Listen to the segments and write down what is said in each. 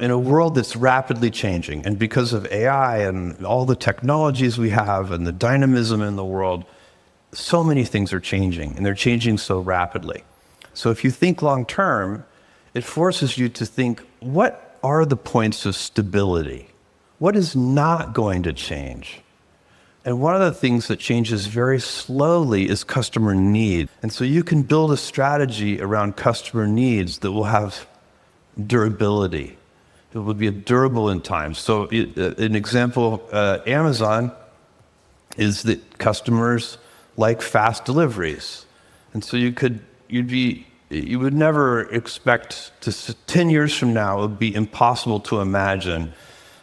In a world that's rapidly changing, and because of AI and all the technologies we have and the dynamism in the world, so many things are changing, and they're changing so rapidly. So if you think long term, it forces you to think, what are the points of stability? What is not going to change? And one of the things that changes very slowly is customer need. And so you can build a strategy around customer needs that will have durability. It will be durable in time. So an example, Amazon is that customers like fast deliveries. And so you would never expect 10 years from now, it would be impossible to imagine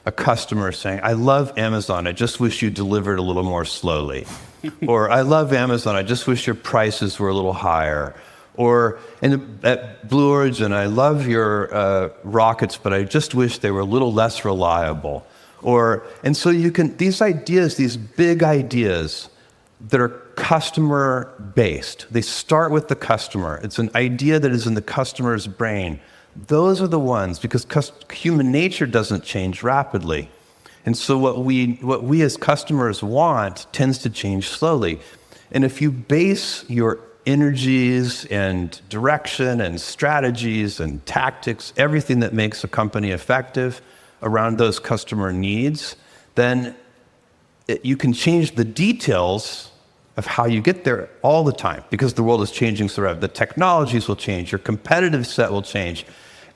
a customer saying, I love Amazon, I just wish you delivered a little more slowly. Or I love Amazon, I just wish your prices were a little higher. Or at Blue Origin, I love your rockets, but I just wish they were a little less reliable. And so these ideas, these big ideas that are customer-based, they start with the customer. It's an idea that is in the customer's brain. Those are the ones, because human nature doesn't change rapidly. And so what we as customers want tends to change slowly. And if you base your energies and direction and strategies and tactics, everything that makes a company effective around those customer needs, then you can change the details of how you get there all the time, because the world is changing so rapidly. The technologies will change, your competitive set will change,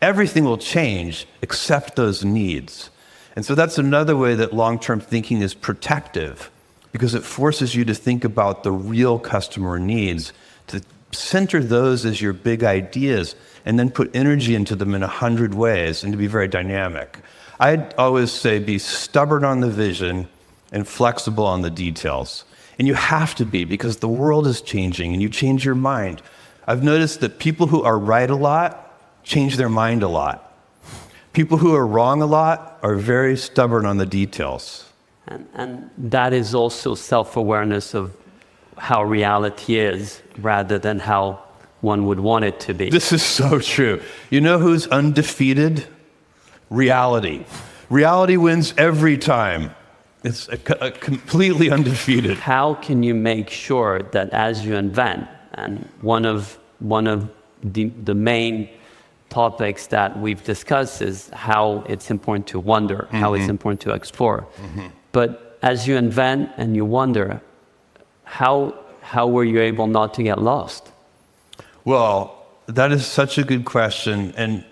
everything will change except those needs. And so that's another way that long-term thinking is protective, because it forces you to think about the real customer needs, to center those as your big ideas, and then put energy into them in 100 ways, and to be very dynamic. I'd always say be stubborn on the vision and flexible on the details. And you have to be, because the world is changing and you change your mind. I've noticed that people who are right a lot change their mind a lot. People who are wrong a lot are very stubborn on the details. And that is also self-awareness of how reality is, rather than how one would want it to be. This is so true. You know who's undefeated? Reality. Reality wins every time. It's completely undefeated. How can you make sure that as you invent, and one of the main topics that we've discussed is how it's important to wonder, how it's important to explore. But as you invent and you wonder, how were you able not to get lost? Well, that is such a good question. And,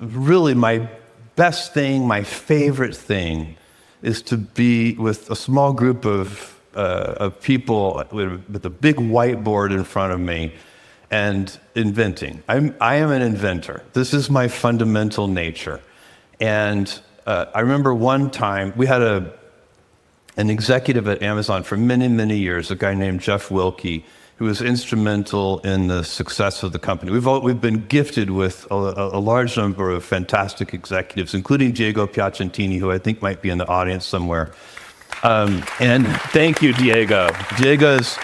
really my best thing, my favorite thing is to be with a small group of people with a big whiteboard in front of me and inventing. I am an inventor. This is my fundamental nature. And I remember one time we had an executive at Amazon for many, many years, a guy named Jeff Wilke, who was instrumental in the success of the company. We've been gifted with a large number of fantastic executives, including Diego Piacentini, who I think might be in the audience somewhere. And thank you, Diego. Diego's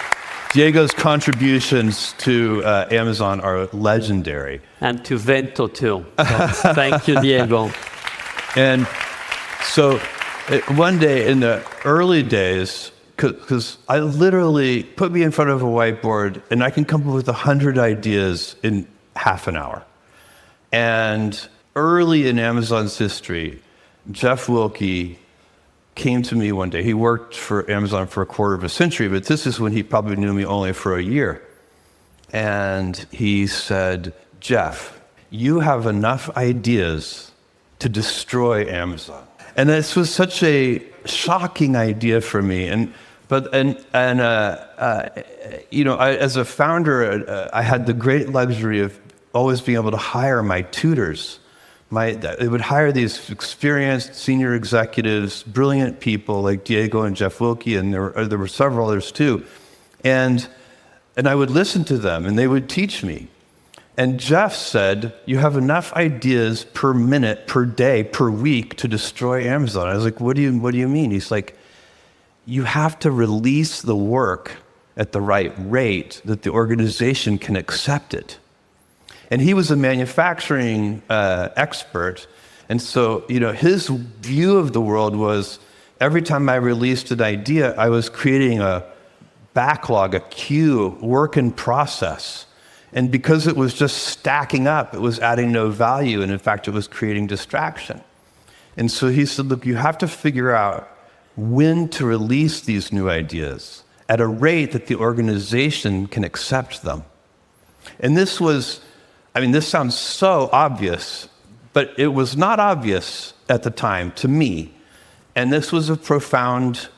contributions to Amazon are legendary. And to Vento too. So thank you, Diego. And so one day in the early days, because I literally put me in front of a whiteboard and I can come up with 100 ideas in half an hour. And early in Amazon's history, Jeff Wilke came to me one day. He worked for Amazon for a quarter of a century, but this is when he probably knew me only for a year. And he said, Jeff, you have enough ideas to destroy Amazon. And this was such a shocking idea for me. As a founder, I had the great luxury of always being able to hire my tutors. They would hire these experienced senior executives, brilliant people like Diego and Jeff Wilke, and there were several others too. And I would listen to them, and they would teach me. And Jeff said, you have enough ideas per minute, per day, per week to destroy Amazon. I was like, what do you mean? He's like, you have to release the work at the right rate that the organization can accept it. And he was a manufacturing expert. And so, his view of the world was every time I released an idea, I was creating a backlog, a queue, work in process. And because it was just stacking up, it was adding no value. And in fact, it was creating distraction. And so he said, look, you have to figure out when to release these new ideas at a rate that the organization can accept them. And this sounds so obvious, but it was not obvious at the time to me. And this was a profound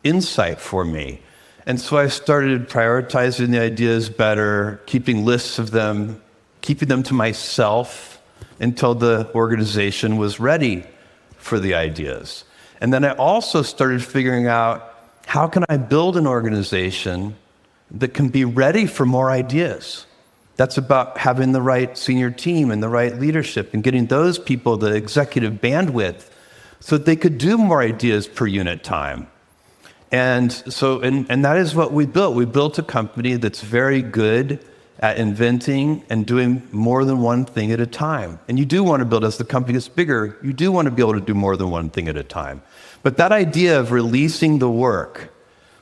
insight for me. And so I started prioritizing the ideas better, keeping lists of them, keeping them to myself until the organization was ready for the ideas. And then I also started figuring out, how can I build an organization that can be ready for more ideas? That's about having the right senior team and the right leadership and getting those people the executive bandwidth so that they could do more ideas per unit time. And so, and that is what we built. We built a company that's very good at inventing and doing more than one thing at a time. And you do want to build, as the company gets bigger, you do want to be able to do more than one thing at a time. But that idea of releasing the work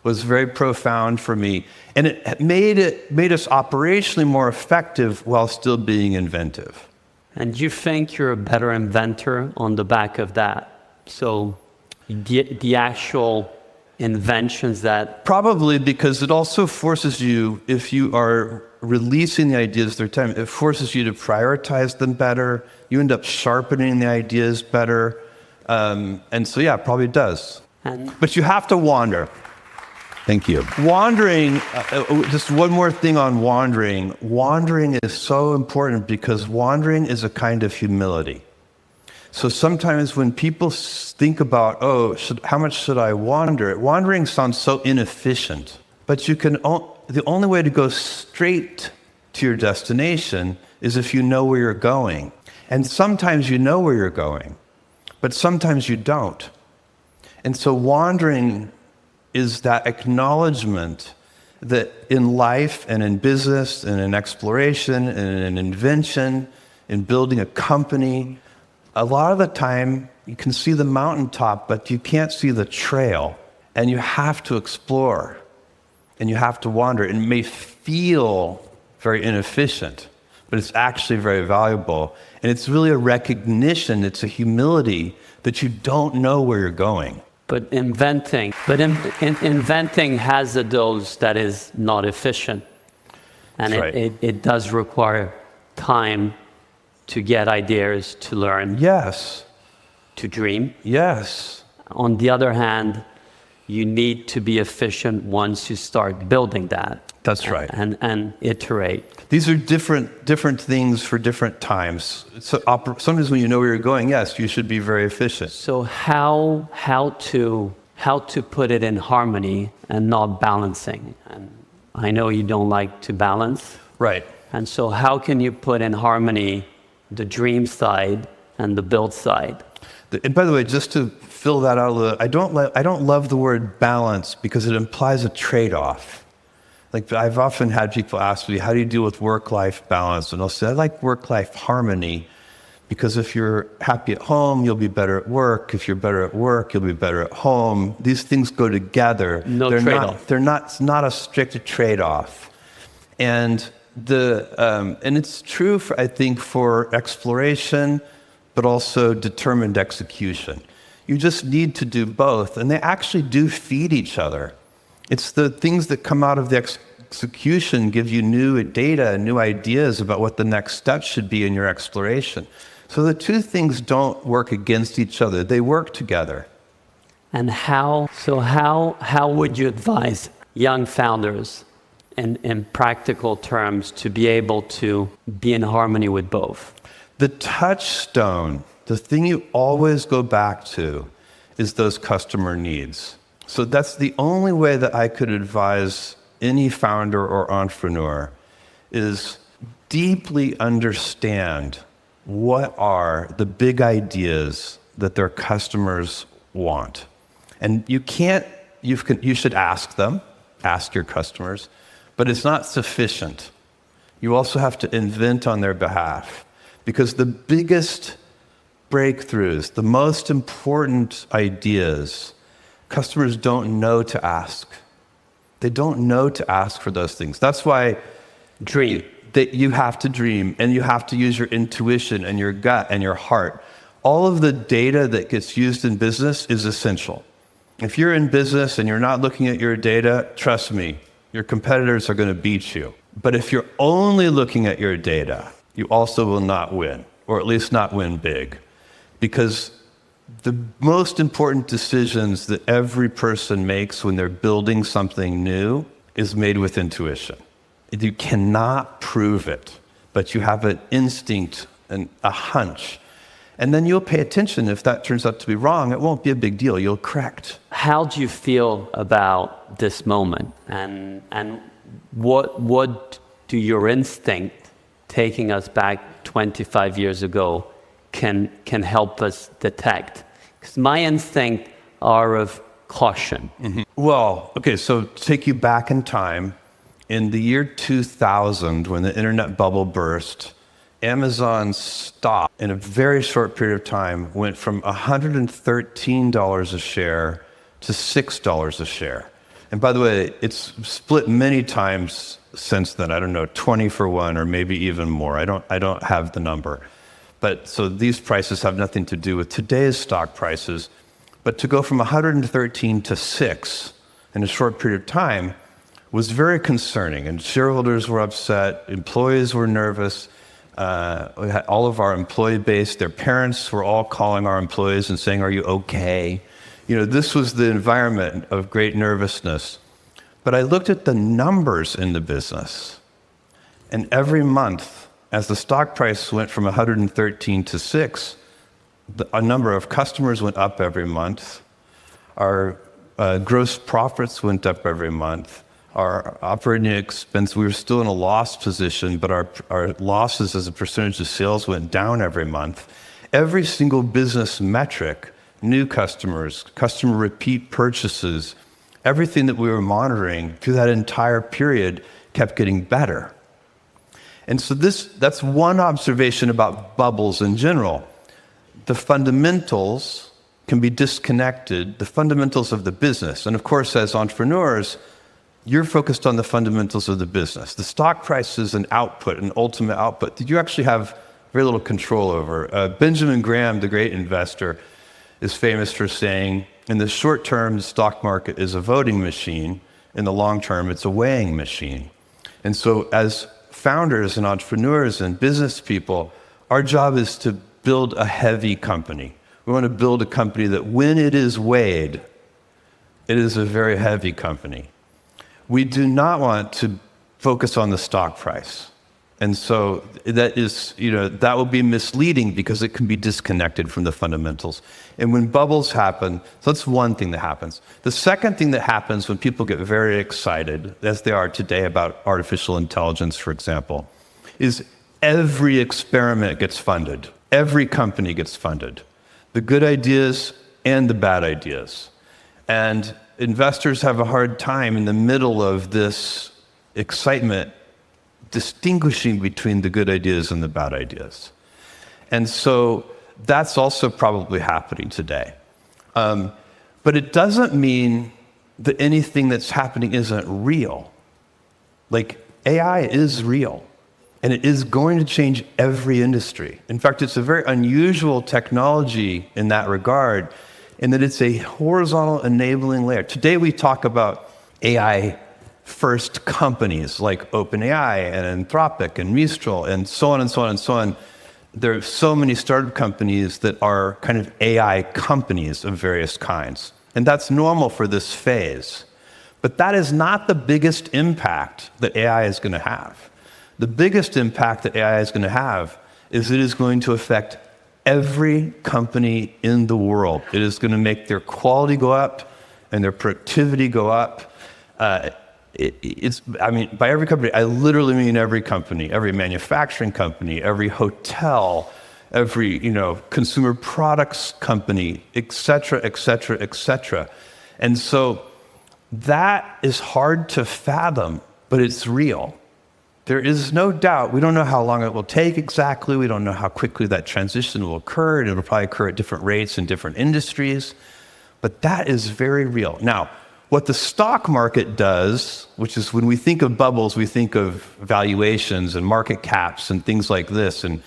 was very profound for me. And it made us operationally more effective while still being inventive. And you think you're a better inventor on the back of that? So the actual inventions that... Probably, because it also forces you, if you are releasing the ideas through time, it forces you to prioritize them better. You end up sharpening the ideas better. And so, yeah, it probably does. But you have to wander. Thank you. Wandering, just one more thing on wandering. Wandering is so important because wandering is a kind of humility. So sometimes when people think about, how much should I wander? Wandering sounds so inefficient. But the only way to go straight to your destination is if you know where you're going. And sometimes you know where you're going, but sometimes you don't. And so wandering is that acknowledgement that in life and in business and in exploration and in invention, in building a company, a lot of the time you can see the mountaintop, but you can't see the trail. And you have to explore and you have to wander. It may feel very inefficient, but it's actually very valuable. And it's really a recognition, it's a humility that you don't know where you're going. But inventing has a dose that is not efficient. And right. it does require time to get ideas, to learn. Yes. To dream. Yes. On the other hand, you need to be efficient once you start building that. That's right. And iterate. These are different things for different times. So sometimes when you know where you're going, yes, you should be very efficient. So how to put it in harmony and not balancing? And I know you don't like to balance. Right. And so how can you put in harmony the dream side and the build side? And by the way, just to fill that out a little, I don't love the word balance because it implies a trade-off. Like I've often had people ask me, how do you deal with work-life balance? And I'll say, I like work-life harmony because if you're happy at home, you'll be better at work. If you're better at work, you'll be better at home. These things go together. No trade-off. It's not a strict trade-off. And and it's true, I think, for exploration, but also determined execution. You just need to do both, and they actually do feed each other. It's the things that come out of the execution give you new data and new ideas about what the next step should be in your exploration. So the two things don't work against each other, they work together. And how would you advise young founders in practical terms to be able to be in harmony with both? The touchstone, the thing you always go back to, is those customer needs. So that's the only way that I could advise any founder or entrepreneur is deeply understand what are the big ideas that their customers want. And you should ask them, ask your customers, but it's not sufficient. You also have to invent on their behalf. Because the biggest breakthroughs, the most important ideas, customers don't know to ask. They don't know to ask for those things. That's why you have to dream, and you have to use your intuition and your gut and your heart. All of the data that gets used in business is essential. If you're in business and you're not looking at your data, trust me, your competitors are going to beat you. But if you're only looking at your data, you also will not win, or at least not win big. Because the most important decisions that every person makes when they're building something new is made with intuition. You cannot prove it, but you have an instinct and a hunch. And then you'll pay attention. If that turns out to be wrong, it won't be a big deal. You'll correct. How do you feel about this moment? And what do your instinct, taking us back 25 years ago, can help us detect? Because my instinct are of caution. Mm-hmm. Well, okay, so take you back in time. In the year 2000, when the internet bubble burst, Amazon's stock, in a very short period of time, went from $113 a share to $6 a share. And by the way, it's split many times since then. I don't know, 20 for 1 or maybe even more. I don't have the number. But so these prices have nothing to do with today's stock prices. But to go from 113 to 6 in a short period of time was very concerning. And shareholders were upset, employees were nervous. We had all of our employee base, their parents were all calling our employees and saying, "Are you okay?" You know, this was the environment of great nervousness. But I looked at the numbers in the business, and every month, as the stock price went from 113 to 6, a number of customers went up every month. Our gross profits went up every month. Our operating expense, we were still in a loss position, but our losses as a percentage of sales went down every month. Every single business metric, new customers, customer repeat purchases, everything that we were monitoring through that entire period kept getting better. And so that's one observation about bubbles in general. The fundamentals can be disconnected, the fundamentals of the business. And of course, as entrepreneurs, you're focused on the fundamentals of the business. The stock price is an output, an ultimate output that you actually have very little control over. Benjamin Graham, the great investor, is famous for saying, in the short term, the stock market is a voting machine. In the long term, it's a weighing machine. And so as founders and entrepreneurs and business people, our job is to build a heavy company. We want to build a company that when it is weighed, it is a very heavy company. We do not want to focus on the stock price. And so that is, that will be misleading because it can be disconnected from the fundamentals. And when bubbles happen, so that's one thing that happens. The second thing that happens when people get very excited, as they are today about artificial intelligence, for example, is every experiment gets funded. Every company gets funded. The good ideas and the bad ideas. And investors have a hard time in the middle of this excitement distinguishing between the good ideas and the bad ideas. And so that's also probably happening today. But it doesn't mean that anything that's happening isn't real. Like, AI is real, and it is going to change every industry. In fact, it's a very unusual technology in that regard, in that it's a horizontal enabling layer. Today we talk about AI first companies like OpenAI and Anthropic and Mistral and so on and so on and so on. There are so many startup companies that are kind of AI companies of various kinds. And that's normal for this phase. But that is not the biggest impact that AI is going to have. The biggest impact that AI is going to have is it is going to affect every company in the world. It is going to make their quality go up and their productivity go up. By every company, I literally mean every company, every manufacturing company, every hotel, every, consumer products company, et cetera, et cetera, et cetera. And so that is hard to fathom, but it's real. There is no doubt, we don't know how long it will take exactly, we don't know how quickly that transition will occur, and it'll probably occur at different rates in different industries, but that is very real. Now, what the stock market does, which is when we think of bubbles, we think of valuations and market caps and things like this, and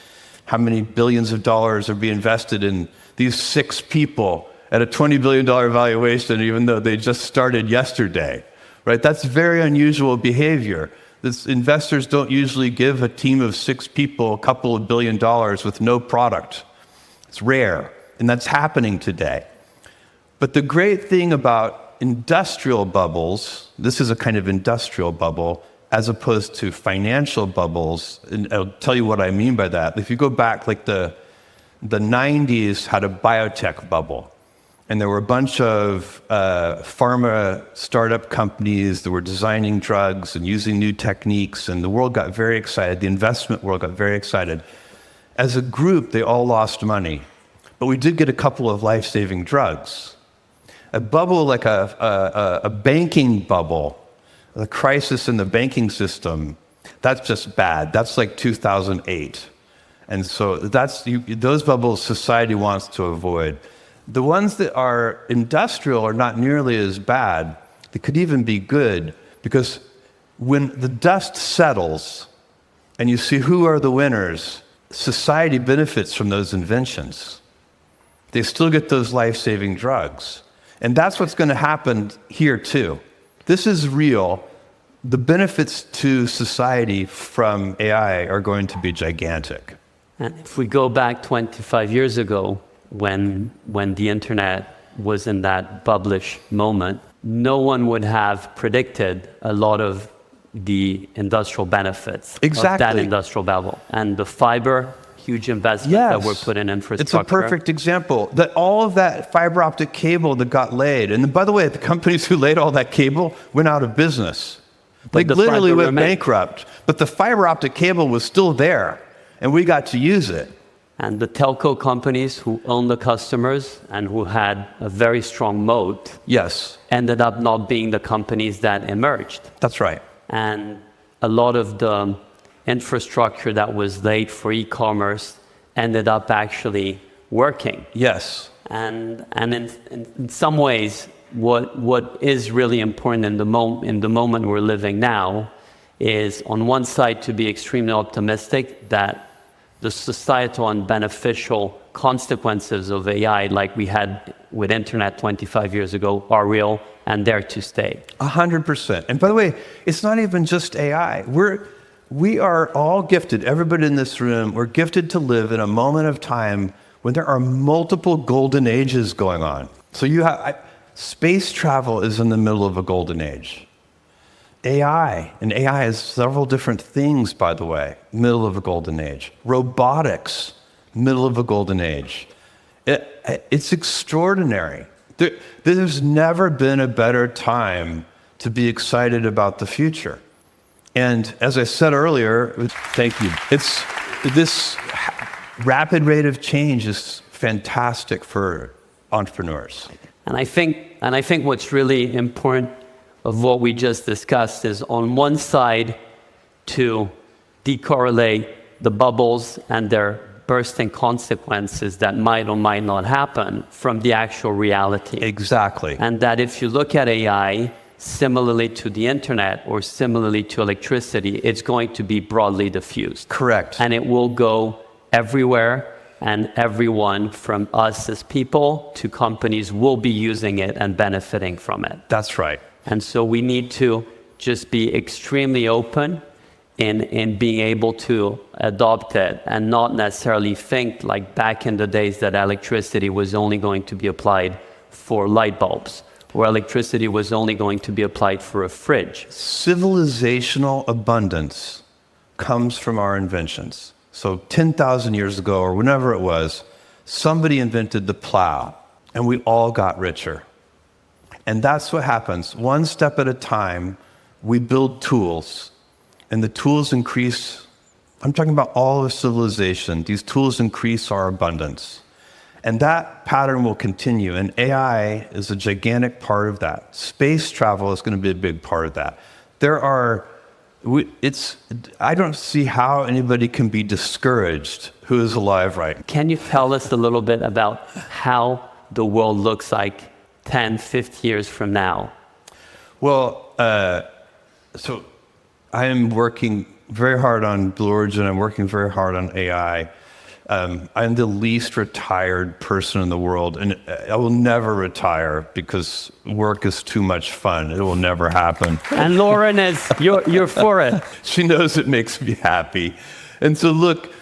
how many billions of dollars are being invested in these 6 people at a $20 billion valuation, even though they just started yesterday, right? That's very unusual behavior. Investors don't usually give a team of 6 people a couple of $1 billion with no product. It's rare, and that's happening today. But the great thing about industrial bubbles, this is a kind of industrial bubble, as opposed to financial bubbles, and I'll tell you what I mean by that. If you go back, like the 90s had a biotech bubble, and there were a bunch of pharma startup companies that were designing drugs and using new techniques, and the world got very excited. The investment world got very excited. As a group, they all lost money, but we did get a couple of life-saving drugs. A bubble like a banking bubble, the crisis in the banking system, that's just bad. That's like 2008. And so those bubbles society wants to avoid. The ones that are industrial are not nearly as bad. They could even be good, because when the dust settles and you see who are the winners, society benefits from those inventions. They still get those life-saving drugs. And that's what's going to happen here too. This is real. The benefits to society from AI are going to be gigantic. And if we go back 25 years ago, when the internet was in that bubblish moment, no one would have predicted a lot of the industrial benefits of that industrial bubble. And the fiber, huge investment that were put in infrastructure. It's a perfect example. That all of that fiber optic cable that got laid, and by the way, the companies who laid all that cable went out of business. Like literally went bankrupt. But the fiber optic cable was still there, and we got to use it. And the telco companies who owned the customers and who had a very strong moat ended up not being the companies that emerged. That's right. And a lot of the infrastructure that was laid for e-commerce ended up actually working. Yes. And in some ways, what is really important in the moment we're living now is, on one side, to be extremely optimistic that the societal and beneficial consequences of AI, like we had with internet 25 years ago, are real and there to stay. 100%. And by the way, it's not even just AI. We are all gifted, everybody in this room, we're gifted to live in a moment of time when there are multiple golden ages going on. So space travel is in the middle of a golden age. AI is several different things, by the way, middle of a golden age. Robotics, middle of a golden age. It's extraordinary. There's never been a better time to be excited about the future. And as I said earlier, thank you, this rapid rate of change is fantastic for entrepreneurs. And I think what's really important of what we just discussed is, on one side, to decorrelate the bubbles and their bursting consequences that might or might not happen from the actual reality. Exactly. And that if you look at AI, similarly to the internet or similarly to electricity, it's going to be broadly diffused. Correct. And it will go everywhere, and everyone, from us as people to companies, will be using it and benefiting from it. That's right. And so we need to just be extremely open in being able to adopt it, and not necessarily think like back in the days that electricity was only going to be applied for light bulbs, or electricity was only going to be applied for a fridge. Civilizational abundance comes from our inventions. So 10,000 years ago, or whenever it was, somebody invented the plow, and we all got richer. And that's what happens. One step at a time, we build tools, and the tools increase. I'm talking about all of civilization. These tools increase our abundance. And that pattern will continue, and AI is a gigantic part of that. Space travel is going to be a big part of that. There are I don't see how anybody can be discouraged who is alive right now. Can you tell us a little bit about how the world looks like 10, 50 years from now? Well, so I am working very hard on Blue Origin. I'm working very hard on AI. I'm the least retired person in the world, and I will never retire because work is too much fun. It will never happen. And Lauren you're for it. She knows it makes me happy. And so look,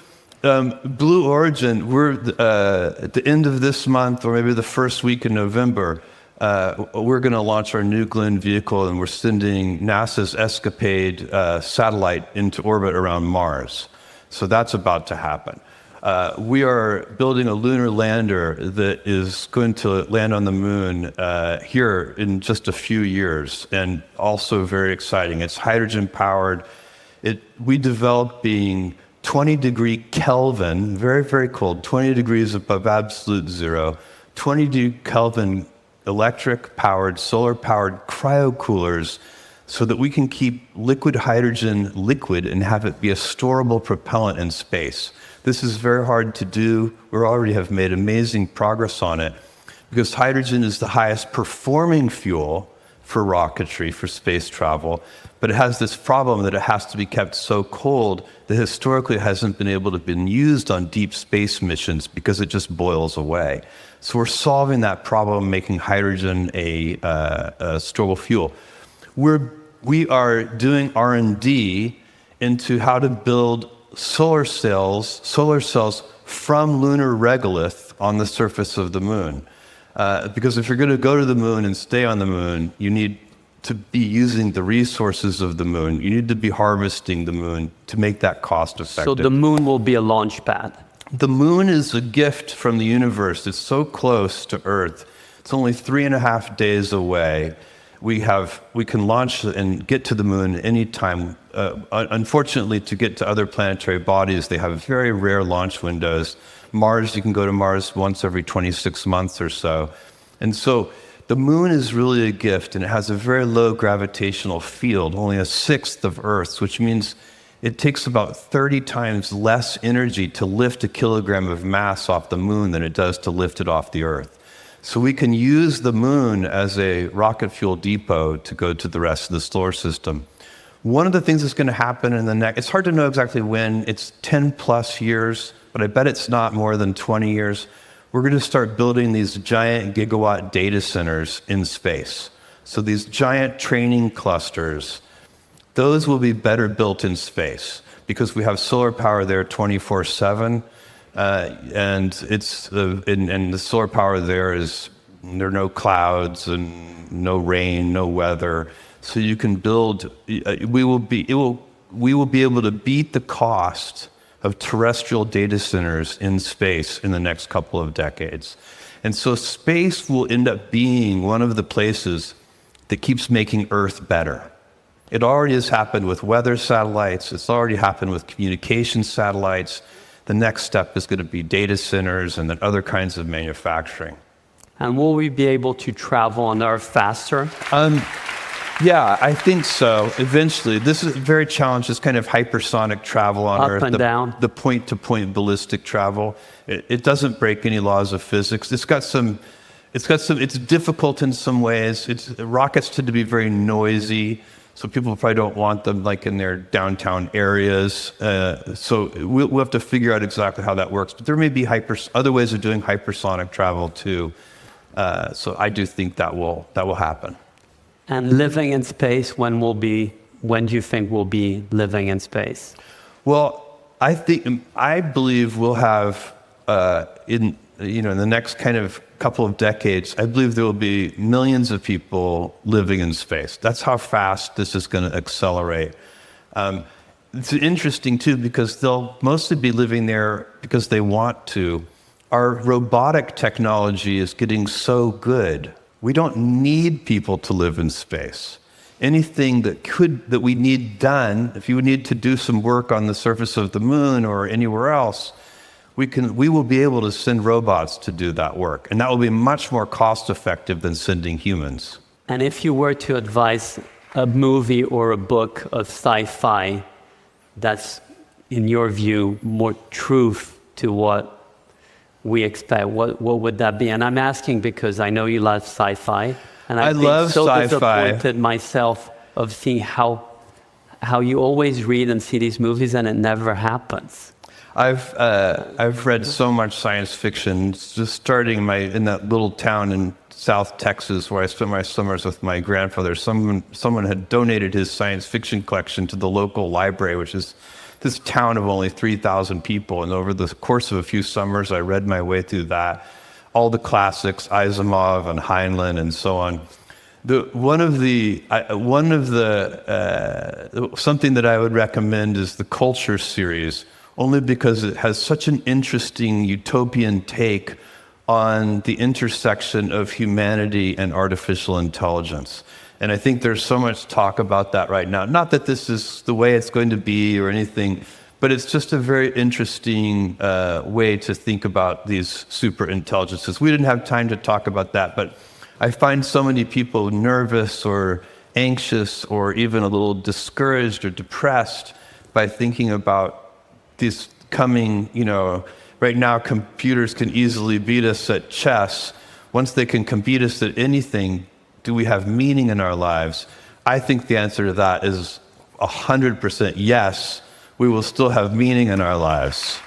Blue Origin, we're at the end of this month, or maybe the first week in November, we're going to launch our New Glenn vehicle, and we're sending NASA's Escapade satellite into orbit around Mars. So that's about to happen. We are building a lunar lander that is going to land on the moon here in just a few years, and also very exciting. It's hydrogen powered. We developed being 20 degree Kelvin, very, very cold, 20 degrees above absolute zero, 20 degree Kelvin electric powered, solar powered cryocoolers, so that we can keep liquid hydrogen liquid and have it be a storable propellant in space. This is very hard to do. We already have made amazing progress on it because hydrogen is the highest performing fuel for rocketry, for space travel, but it has this problem that it has to be kept so cold that historically it hasn't been able to be used on deep space missions because it just boils away. So we're solving that problem, making hydrogen a storable fuel. We are doing R&D into how to build solar cells from lunar regolith on the surface of the moon. Because if you're going to go to the moon and stay on the moon, you need to be using the resources of the moon. You need to be harvesting the moon to make that cost effective. So the moon will be a launch pad. The moon is a gift from the universe. It's so close to Earth. It's only 3.5 days away. We can launch and get to the moon anytime. Unfortunately, to get to other planetary bodies, they have very rare launch windows. Mars, you can go to Mars once every 26 months or so. And so the moon is really a gift, and it has a very low gravitational field, only a sixth of Earth's, which means it takes about 30 times less energy to lift a kilogram of mass off the moon than it does to lift it off the Earth. So we can use the moon as a rocket fuel depot to go to the rest of the solar system. One of the things that's going to happen in the next, it's hard to know exactly when, it's 10 plus years, but I bet it's not more than 20 years. We're going to start building these giant gigawatt data centers in space. So these giant training clusters, those will be better built in space because we have solar power there 24/7. And the solar power there are no clouds and no rain, no weather. So you can build. We will be able to beat the cost of terrestrial data centers in space in the next couple of decades. And so space will end up being one of the places that keeps making Earth better. It already has happened with weather satellites. It's already happened with communication satellites. The next step is going to be data centers and then other kinds of manufacturing. And will we be able to travel on Earth faster? Yeah, I think so. Eventually, this is very challenging. This kind of hypersonic travel on Earth, Up and down. The point-to-point ballistic travel. It doesn't break any laws of physics. It's difficult in some ways. Rockets tend to be very noisy. So people probably don't want them like in their downtown areas. So we'll have to figure out exactly how that works. But there may be other ways of doing hypersonic travel too. So I do think that will happen. And living in space, when do you think we'll be living in space? Well, I believe we'll have in the next kind of couple of decades, I believe there will be millions of people living in space. That's how fast this is going to accelerate. It's interesting too because they'll mostly be living there because they want to. Our robotic technology is getting so good. We don't need people to live in space. Anything that we need done, if you need to do some work on the surface of the moon or anywhere else, we will be able to send robots to do that work. And that will be much more cost effective than sending humans. And if you were to advise a movie or a book of sci-fi that's, in your view, more truth to what we expect, what would that be? And I'm asking because I know you love sci-fi, and I've been love so sci-fi. disappointed myself of seeing how you always read and see these movies and it never happens. I've read so much science fiction, just starting in that little town in South Texas where I spent my summers with my grandfather. Someone had donated his science fiction collection to the local library, which is this town of only 3,000 people. And over the course of a few summers, I read my way through that, all the classics, Asimov and Heinlein and so on. Something that I would recommend is the Culture series, only because it has such an interesting utopian take on the intersection of humanity and artificial intelligence. And I think there's so much talk about that right now. Not that this is the way it's going to be or anything, but it's just a very interesting way to think about these super intelligences. We didn't have time to talk about that, but I find so many people nervous or anxious or even a little discouraged or depressed by thinking about this coming, right now computers can easily beat us at chess. Once they can beat us at anything, do we have meaning in our lives? I think the answer to that is 100% yes. We will still have meaning in our lives.